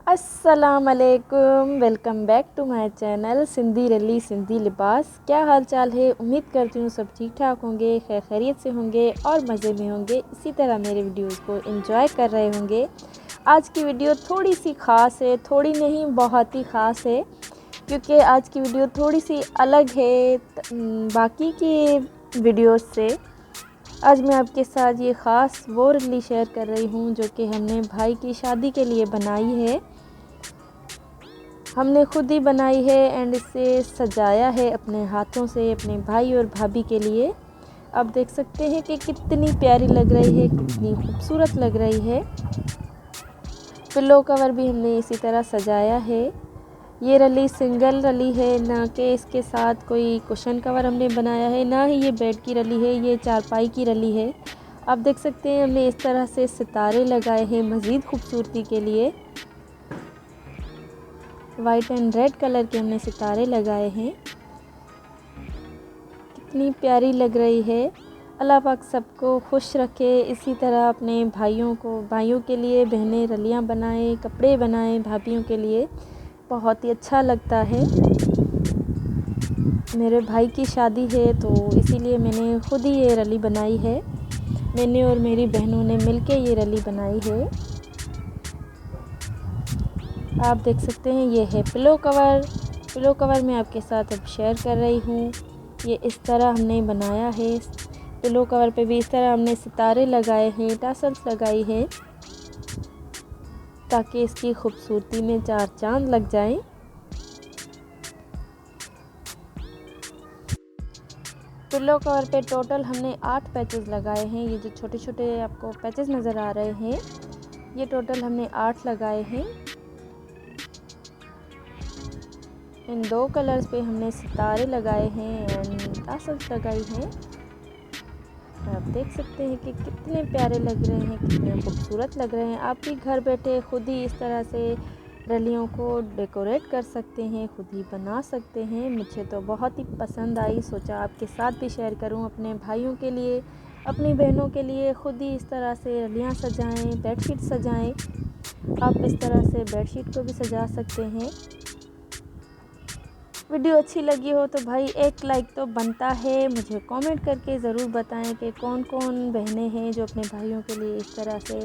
अस्सलाम वालेकुम, welcome back to my channel Sindhi रली सिंधी लिबास। क्या हाल चाल है? उम्मीद करती हूँ सब ठीक ठाक होंगे, खैर खैरियत से होंगे और मज़े में होंगे। इसी तरह मेरे वीडियोस को एंजॉय कर रहे होंगे। आज की वीडियो थोड़ी सी ख़ास है, थोड़ी नहीं बहुत ही ख़ास है, क्योंकि आज की वीडियो थोड़ी सी अलग है बाकी की वीडियोस से। आज मैं आपके साथ ये ख़ास वो रली शेयर कर रही हूँ जो कि हमने भाई की शादी के लिए बनाई है। हमने खुद ही बनाई है एंड इसे सजाया है अपने हाथों से अपने भाई और भाभी के लिए। आप देख सकते हैं कि कितनी प्यारी लग रही है, कितनी खूबसूरत लग रही है। पिलो कवर भी हमने इसी तरह सजाया है। ये रली सिंगल रली है, ना कि इसके साथ कोई कुशन कवर हमने बनाया है, ना ही ये बेड की रली है, ये चारपाई की रली है। आप देख सकते हैं हमने इस तरह से सितारे लगाए हैं मज़ीद खूबसूरती के लिए। वाइट एंड रेड कलर के हमने सितारे लगाए हैं। कितनी प्यारी लग रही है। अल्लाह पाक सबको खुश रखे। इसी तरह अपने भाइयों के लिए बहनें रलियां बनाएं, कपड़े बनाएं भाभियों के लिए, बहुत ही अच्छा लगता है। मेरे भाई की शादी है तो इसीलिए मैंने खुद ही ये रली बनाई है। मैंने और मेरी बहनों ने मिलके ये रली बनाई है। आप देख सकते हैं ये है पिलो कवर मैं आपके साथ अब शेयर कर रही हूँ। ये इस तरह हमने बनाया है। पिलो कवर पे भी इस तरह हमने सितारे लगाए हैं, टासल्स लगाई है, ताकि इसकी खूबसूरती में चार चांद लग जाएं। पिलो कवर पे टोटल हमने 8 पैचेस लगाए हैं। ये जो छोटे छोटे आपको पैचेस नज़र आ रहे हैं, ये टोटल हमने 8 लगाए हैं। इन 2 कलर्स पे हमने सितारे लगाए हैं एंड टासल्स लगाई हैं। आप देख सकते हैं कि कितने प्यारे लग रहे हैं, कितने खूबसूरत लग रहे हैं। आप भी घर बैठे खुद ही इस तरह से रलियों को डेकोरेट कर सकते हैं, खुद ही बना सकते हैं। मुझे तो बहुत ही पसंद आई, सोचा आपके साथ भी शेयर करूं। अपने भाइयों के लिए, अपनी बहनों के लिए खुद ही इस तरह से रलियां सजाएं, बेडशीट सजाएं। आप इस तरह से बेडशीट को भी सजा सकते हैं। वीडियो अच्छी लगी हो तो भाई एक लाइक तो बनता है। मुझे कमेंट करके ज़रूर बताएं कि कौन कौन बहनें हैं जो अपने भाइयों के लिए इस तरह से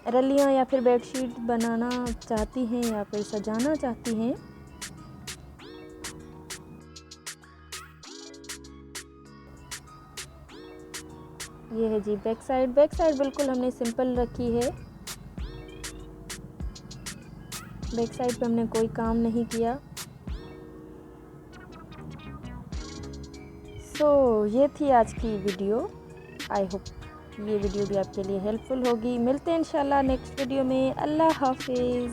रलियां या फिर बेडशीट बनाना चाहती हैं या फिर सजाना चाहती हैं। ये है जी बैक साइड बिल्कुल हमने सिंपल रखी है। बैक साइड पे हमने कोई काम नहीं किया। ये थी आज की वीडियो। आई होप ये वीडियो भी आपके लिए हेल्पफुल होगी। मिलते हैं इंशाल्लाह नेक्स्ट वीडियो में। अल्लाह हाफिज़।